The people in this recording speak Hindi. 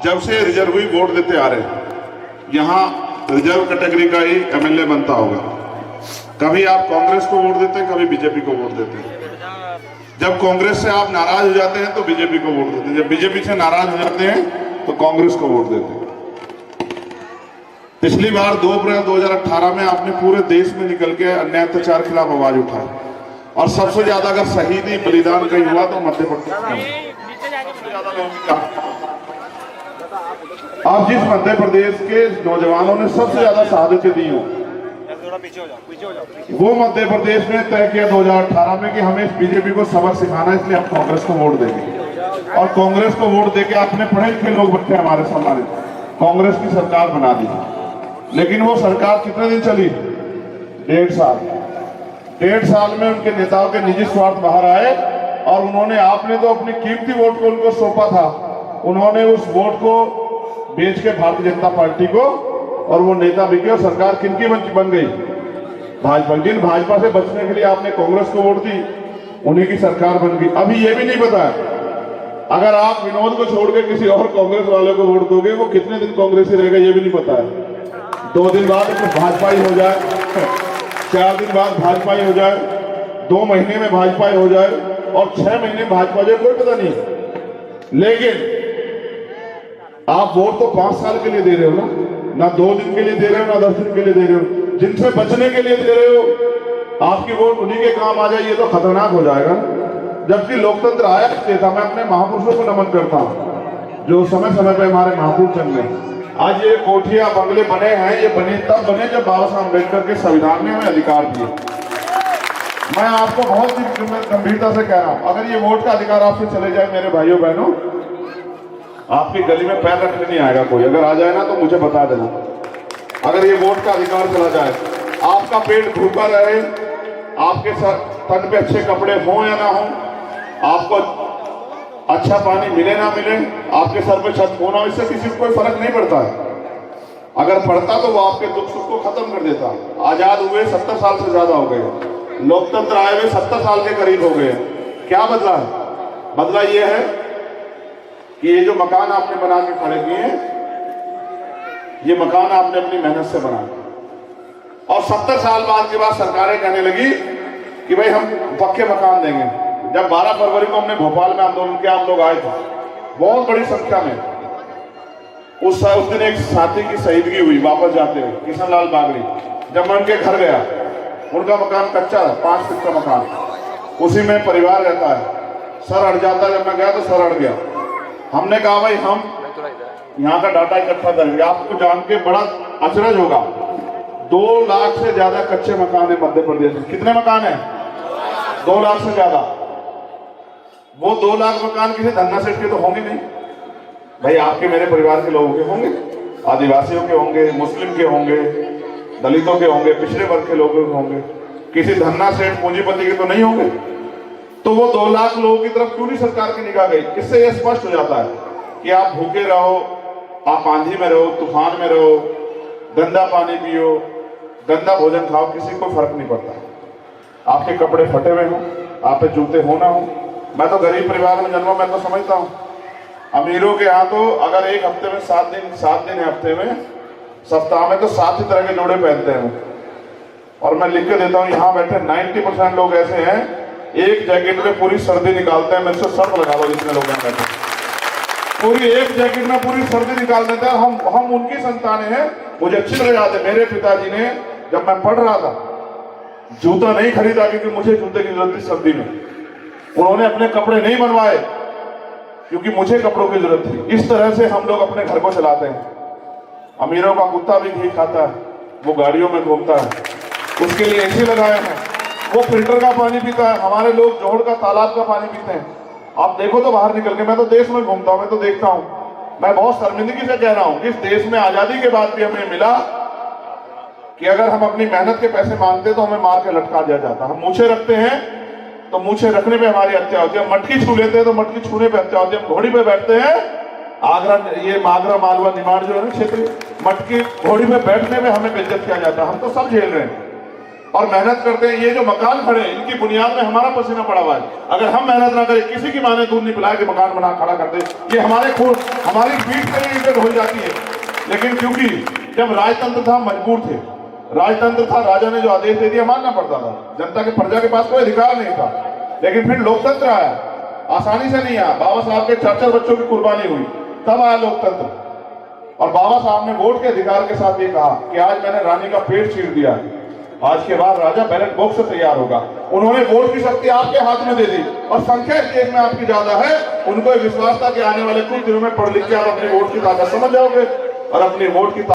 जब से रिजर्व हुई वोट देते आ रहे हैं, यहाँ रिजर्व कैटेगरी का ही एमएलए बनता होगा। कभी आप कांग्रेस को वोट देते हैं, कभी बीजेपी को वोट देते हैं। जब कांग्रेस से आप नाराज हो जाते हैं तो बीजेपी को वोट देते हैं, जब बीजेपी से नाराज हो जाते हैं तो कांग्रेस को वोट देते हैं। पिछली बार 2 अप्रैल 2018 में आपने पूरे देश में निकल के अन्याय अत्याचार खिलाफ आवाज उठाई, और सबसे ज्यादा अगर शहीदी बलिदान कहीं हुआ तो मध्य प्रदेश में। अब जिस मध्य प्रदेश के नौजवानों ने सबसे ज्यादा शहादतें दी हो, वो मध्य प्रदेश में तय किया 2018 में कि हमें बीजेपी को सबक सिखाना है, इसलिए हम कांग्रेस को वोट देंगे। और कांग्रेस को वोट देके अपने पढ़े लिखे लोग बच्चे हमारे सामने कांग्रेस की सरकार बना दी। लेकिन वो सरकार कितने दिन चली? 1.5 साल। 1.5 साल में उनके नेताओं के निजी स्वार्थ बाहर आए, और उन्होंने, आपने तो अपनी कीमती वोट को उनको सौंपा था, उन्होंने उस वोट को बेच के भारतीय जनता पार्टी को, और वो नेता बिके, और सरकार किनकी बन गई? भाजपा। जिन भाजपा से बचने के लिए आपने कांग्रेस को वोट दी, उन्हीं की सरकार बन गई। अभी ये भी नहीं पता है, अगर आप विनोद को छोड़ के किसी और कांग्रेस वाले को वोट दोगे, वो कितने दिन कांग्रेसी रहेगा ये भी नहीं पता है। 2 दिन बाद भाजपा ही हो जाए, 4 दिन बाद भाजपा ही हो जाए, 2 महीने में भाजपा ही हो जाए, और 6 महीने भाजपा जाए, कोई पता नहीं। लेकिन आप वोट तो 5 साल के लिए दे रहे हो ना 2 दिन के लिए दे रहे हो, ना 10 दिन के लिए दे रहे हो। जिनसे बचने के लिए दे रहे हो, आपकी वोट उन्हीं के काम आ जाए, ये तो खतरनाक हो जाएगा। जबकि लोकतंत्र आया इसलिए था। मैं अपने महापुरुषों को नमन करता हूँ जो समय समय पे हमारे महापुरुष जन्मे। आज ये कोठियां बंगले बने हैं, ये बने तब बने जब बाबा साहब अम्बेडकर के संविधान ने हमें अधिकार दिए। मैं आपको बहुत ही गंभीरता से कह रहा हूं, अगर ये वोट का अधिकार आपसे चले जाए मेरे भाइयों बहनों, आपकी गली में पैर रखने नहीं आएगा कोई। अगर आ जाए ना तो मुझे बता देना। अगर ये वोट का अधिकार चला जाए, आपका पेट भूखा रहे, आपके तन पे अच्छे कपड़े हों या ना हो, आपको अच्छा पानी मिले ना मिले, आपके सर पे छत होना, इससे किसी को कोई फर्क नहीं पड़ता है। अगर पड़ता तो वो आपके दुख सुख को खत्म कर देता। आजाद हुए 70 साल से ज्यादा हो गए, लोकतंत्र आए हुए 70 साल के करीब हो गए। क्या बदला है? बदला ये है कि ये जो मकान आपने बना के खड़े किए हैं, ये मकान आपने अपनी मेहनत से बनाया, और 70 साल बाद के बाद सरकारें कहने लगी कि भाई हम पक्के मकान देंगे। जब 12 फरवरी को हमने भोपाल में आंदोलन किया, आप लोग आए थे बहुत बड़ी संख्या में। उस दिन एक साथी की शहीदगी हुई वापस जाते हुए, किशन लाल बागड़ी। जब मैं उनके घर गया, उनका मकान कच्चा है, 5 फीट का मकान, उसी में परिवार रहता है। सर अड़ जाता, जब मैं गया तो सर अड़ गया। हमने कहा भाई हम यहाँ का डाटा इकट्ठा करेंगे। आपको जान के बड़ा अचरज होगा, 2 लाख से ज्यादा कच्चे मकान है मध्य प्रदेश में। कितने मकान है? 2 लाख से ज्यादा। वो 2 लाख मकान किसी धन्ना सेठ के तो होंगे नहीं भाई, आपके मेरे परिवार के लोगों के होंगे, आदिवासियों के होंगे, मुस्लिम के होंगे, दलितों के होंगे, पिछड़े वर्ग के लोगों के होंगे, किसी धन्ना सेठ पूंजीपति के तो नहीं होंगे। तो वो 2 लाख लोगों की तरफ क्यों नहीं सरकार की निगाह गई? इससे यह स्पष्ट हो जाता है कि आप भूखे रहो, आप आंधी में रहो, तूफान में रहो, गंदा पानी पियो, गंदा भोजन खाओ, किसी को फर्क नहीं पड़ता। आपके कपड़े फटे हुए हों, आप पे जूते हो ना हो। मैं तो गरीब परिवार में जन्मा, मैं तो समझता हूँ। अमीरों के यहाँ तो अगर एक हफ्ते में 7 दिन है, हफ्ते में, सप्ताह में तो 7 ही तरह के जोड़े पहनते हैं। और मैं लिख के देता हूँ, यहाँ बैठे 90% लोग ऐसे हैं, एक जैकेट में पूरी सर्दी निकालते हैं। मेरे से शर्त लगा लो जितने लोग यहाँ बैठे, पूरी एक जैकेट में पूरी सर्दी निकाल देते हैं। हम उनकी संतानें हैं। मुझे अच्छी तरह याद है, मेरे पिताजी ने जब मैं पढ़ रहा था जूता नहीं खरीदा, क्योंकि मुझे जूते की जरूरत थी सर्दी में। उन्होंने अपने कपड़े नहीं बनवाए क्योंकि मुझे कपड़ों की जरूरत थी। इस तरह से हम लोग अपने घर को चलाते हैं। अमीरों का कुत्ता भी घी खाता है, वो गाड़ियों में घूमता है, उसके लिए एसी लगाए हैं, वो फिल्टर का पानी पीता है। हमारे लोग जोहड़ का, तालाब का पानी पीते हैं। आप देखो तो बाहर निकल के, मैं तो देश में घूमता हूं, मैं तो देखता हूं। मैं बहुत शर्मिंदगी से कह रहा हूं, इस देश में आजादी के बाद भी हमें मिला कि अगर हम अपनी मेहनत के पैसे मांगते तो हमें मार के लटका दिया जाता। हम मूछे रखते हैं तो मूछे रखने पे हमारी हत्या होती है, मटकी छू लेते हैं तो मटकी छूने पे हत्या होती है। हम घोड़ी पे बैठते हैं, आगरा, ये आगरा मालवा निमाड़ जो है ना क्षेत्र, मटकी घोड़ी पे बैठने में हमें बेइज्जत किया जाता है। हम तो सब झेल रहे हैं। और मेहनत करते हैं। ये जो मकान खड़े हैं इनकी बुनियाद में हमारा पसीना पड़ा हुआ है। अगर हम मेहनत ना करें, किसी की माँ ने दूध नहीं पिलाया कि मकान बना खड़ा कर दे, ये हमारे खून हमारी पीठ से ही हो जाती है। लेकिन क्योंकि जब राजतंत्र था, मजबूर थे, राजतंत्र था, राजा ने जो आदेश दे दिया मानना पड़ता था, जनता के प्रजा के पास कोई अधिकार नहीं था। लेकिन फिर लोकतंत्र आया, आसानी से नहीं आया। बाबा साहब के 4 बच्चों की कुर्बानी हुई, तब आया लोकतंत्र। और बाबा साहब ने वोट के अधिकार के साथ ये कहा कि आज मैंने रानी का पेट चीर दिया, आज के बाद राजा बैलेट बॉक्स से तैयार होगा। उन्होंने वोट की शक्ति आपके हाथ में दे दी और संख्या इस देश में आपकी ज्यादा है। उनको विश्वास था कि आने वाले कुछ दिनों में पढ़ लिख के आप अपने वोट की ताकत समझ जाओगे और अपने वोट की